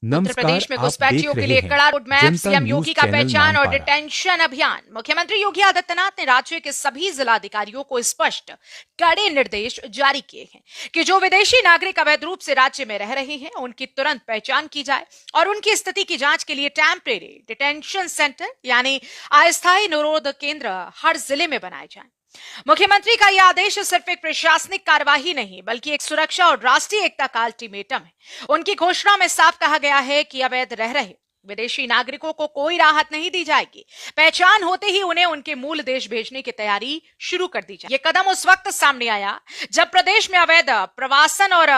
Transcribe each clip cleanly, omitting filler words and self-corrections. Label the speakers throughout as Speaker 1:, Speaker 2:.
Speaker 1: उत्तर प्रदेश में घुसपैठियों के लिए कड़ा रोड मैप, सीएम योगी का पहचान और डिटेंशन अभियान। मुख्यमंत्री योगी आदित्यनाथ ने राज्य के सभी जिलाधिकारियों को स्पष्ट कड़े निर्देश जारी किए हैं कि जो विदेशी नागरिक अवैध रूप से राज्य में रह रहे हैं उनकी तुरंत पहचान की जाए और उनकी स्थिति की जांच के लिए टेम्परेरी डिटेंशन सेंटर यानी अस्थायी निरोध केंद्र हर जिले में बनाए जाएं। मुख्यमंत्री का यह आदेश सिर्फ एक प्रशासनिक कार्यवाही नहीं बल्कि एक सुरक्षा और राष्ट्रीय एकता का अल्टीमेटम है। उनकी घोषणा में साफ कहा गया है कि अवैध रह रहे विदेशी नागरिकों को कोई राहत नहीं दी जाएगी। पहचान होते ही उन्हें उनके मूल देश भेजने की तैयारी शुरू कर दी जाए। ये कदम उस वक्त सामने आया जब प्रदेश में अवैध प्रवासन और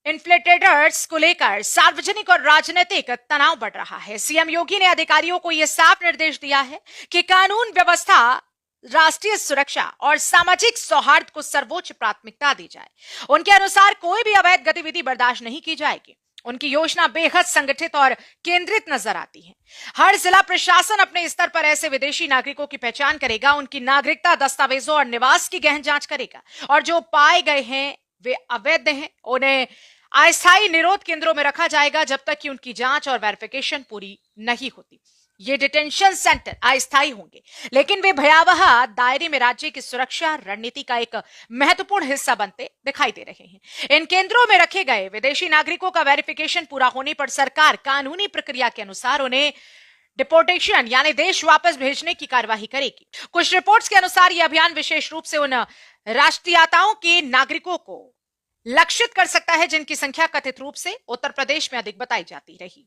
Speaker 1: इन्फ्लेटेडर्स को लेकर सार्वजनिक और राजनीतिक तनाव बढ़ रहा है। सीएम योगी ने अधिकारियों को यह साफ निर्देश दिया है कि कानून व्यवस्था, राष्ट्रीय सुरक्षा और सामाजिक सौहार्द को सर्वोच्च प्राथमिकता दी जाए। उनके अनुसार कोई भी अवैध गतिविधि बर्दाश्त नहीं की जाएगी। उनकी योजना बेहद संगठित और केंद्रित नजर आती है। हर जिला प्रशासन अपने स्तर पर ऐसे विदेशी नागरिकों की पहचान करेगा, उनकी नागरिकता, दस्तावेजों और निवास की गहन जांच करेगा और जो पाए गए हैं वे अवैध हैं उन्हें अस्थायी निरोध केंद्रों में रखा जाएगा जब तक कि उनकी जांच और वेरिफिकेशन पूरी नहीं होती। ये डिटेंशन सेंटर अस्थायी होंगे लेकिन वे भयावह दायरे में राज्य की सुरक्षा रणनीति का एक महत्वपूर्ण हिस्सा बनते दिखाई दे रहे हैं। इन केंद्रों में रखे गए विदेशी नागरिकों का वेरिफिकेशन पूरा होने पर सरकार कानूनी प्रक्रिया के अनुसार उन्हें डिपोर्टेशन यानी देश वापस भेजने की कार्यवाही करेगी। कुछ रिपोर्ट्स के अनुसार यह अभियान विशेष रूप से उन राष्ट्रीयताओं के नागरिकों को लक्षित कर सकता है जिनकी संख्या कथित रूप से उत्तर प्रदेश में अधिक बताई जाती रही,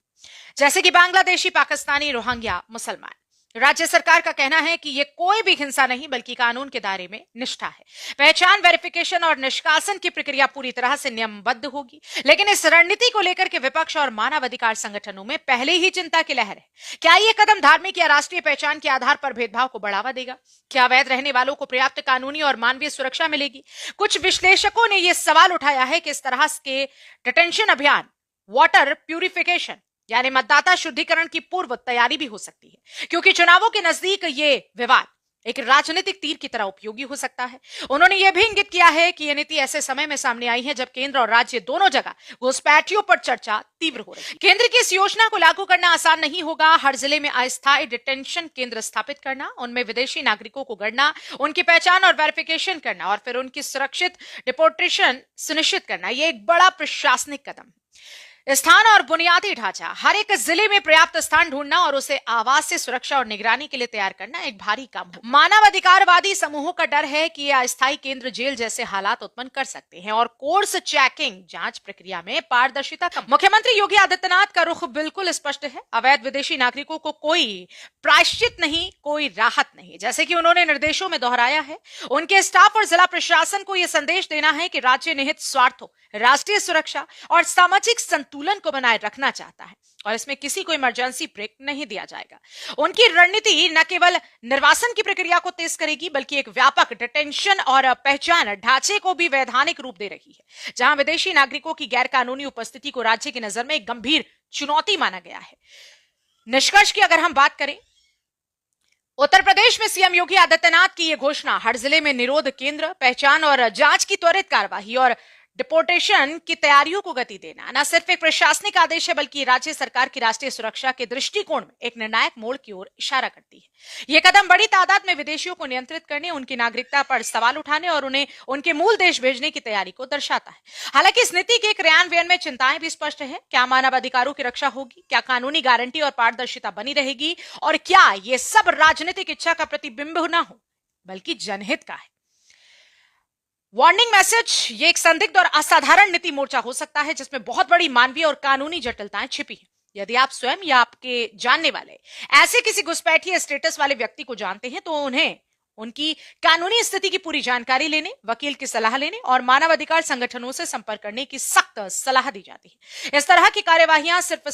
Speaker 1: जैसे कि बांग्लादेशी, पाकिस्तानी, रोहिंग्या, मुसलमान। राज्य सरकार का कहना है कि यह कोई भी हिंसा नहीं बल्कि कानून के दायरे में निष्ठा है। पहचान, वेरिफिकेशन और निष्कासन की प्रक्रिया पूरी तरह से नियमबद्ध होगी। लेकिन इस रणनीति को लेकर के विपक्ष और मानवाधिकार संगठनों में पहले ही चिंता की लहर है। क्या यह कदम धार्मिक या राष्ट्रीय पहचान के आधार पर भेदभाव को बढ़ावा देगा? क्या अवैध रहने वालों को पर्याप्त कानूनी और मानवीय सुरक्षा मिलेगी? कुछ विश्लेषकों ने यह सवाल उठाया है कि इस तरह के डिटेंशन अभियान वाटर प्यूरिफिकेशन यानी मतदाता शुद्धिकरण की पूर्व तैयारी भी हो सकती है, क्योंकि चुनावों के नजदीक ये विवाद एक राजनीतिक तीर की तरह उपयोगी हो सकता है। उन्होंने यह भी इंगित किया है कि यह नीति ऐसे समय में सामने आई है जब केंद्र और राज्य दोनों जगह घुसपैठियों पर चर्चा तीव्र हो रही है। केंद्र की इस योजना को लागू करना आसान नहीं होगा। हर जिले में अस्थायी डिटेंशन केंद्र स्थापित करना, उनमें विदेशी नागरिकों को गणना, उनकी पहचान और वेरिफिकेशन करना और फिर उनकी सुरक्षित डिपोर्टेशन सुनिश्चित करना, यह एक बड़ा प्रशासनिक कदम है। स्थान और बुनियादी ढांचा, हर एक जिले में पर्याप्त स्थान ढूंढना और उसे आवास से सुरक्षा और निगरानी के लिए तैयार करना एक भारी काम है। मानवाधिकारवादी समूहों का डर है कि यह अस्थायी केंद्र जेल जैसे हालात उत्पन्न कर सकते हैं और कोर्स चेकिंग जांच प्रक्रिया में पारदर्शिता कम। मुख्यमंत्री योगी आदित्यनाथ का रुख बिल्कुल स्पष्ट है। अवैध विदेशी नागरिकों को कोई प्रायश्चित नहीं, कोई राहत नहीं, जैसे कि उन्होंने निर्देशों में दोहराया है। उनके स्टाफ और जिला प्रशासन को यह संदेश देना है कि राज्य निहित स्वार्थों, राष्ट्रीय सुरक्षा और सामाजिक संतुलन को बनाए रखना चाहता है और इसमें किसी को इमरजेंसी ब्रेक नहीं दिया जाएगा। उनकी रणनीति न केवल निर्वासन की प्रक्रिया को तेज करेगी बल्कि एक व्यापक डिटेंशन और पहचान ढांचे को भी वैधानिक रूप दे रही है, जहां विदेशी नागरिकों की गैर कानूनी उपस्थिति को राज्य की नजर में एक गंभीर चुनौती माना गया है। निष्कर्ष की अगर हम बात करें, उत्तर प्रदेश में सीएम योगी आदित्यनाथ की यह घोषणा हर जिले में निरोध केंद्र, पहचान और जांच की त्वरित कार्यवाही और डिपोर्टेशन की तैयारियों को गति देना न सिर्फ एक प्रशासनिक आदेश है बल्कि राज्य सरकार की राष्ट्रीय सुरक्षा के दृष्टिकोण में एक निर्णायक मोड़ की ओर इशारा करती है। यह कदम बड़ी तादाद में विदेशियों को नियंत्रित करने, उनकी नागरिकता पर सवाल उठाने और उन्हें उनके मूल देश भेजने की तैयारी को दर्शाता है। हालांकि इस नीति के क्रियान्वयन में चिंताएं भी स्पष्ट है। क्या मानव अधिकारों की रक्षा होगी? क्या कानूनी गारंटी और पारदर्शिता बनी रहेगी? और क्या यह सब राजनीतिक इच्छा का प्रतिबिंब न हो बल्कि जनहित का है? वार्निंग मैसेज, ये एक संदिग्ध और असाधारण नीति मोर्चा हो सकता है जिसमें बहुत बड़ी मानवीय और कानूनी जटिलताएं छिपी हैं। यदि आप स्वयं या आपके जानने वाले ऐसे किसी घुसपैठिए स्टेटस वाले व्यक्ति को जानते हैं तो उन्हें उनकी कानूनी स्थिति की पूरी जानकारी लेने, वकील की सलाह लेने और मानवाधिकार संगठनों से संपर्क करने की सख्त सलाह दी जाती है। इस तरह की कार्यवाहियां सिर्फ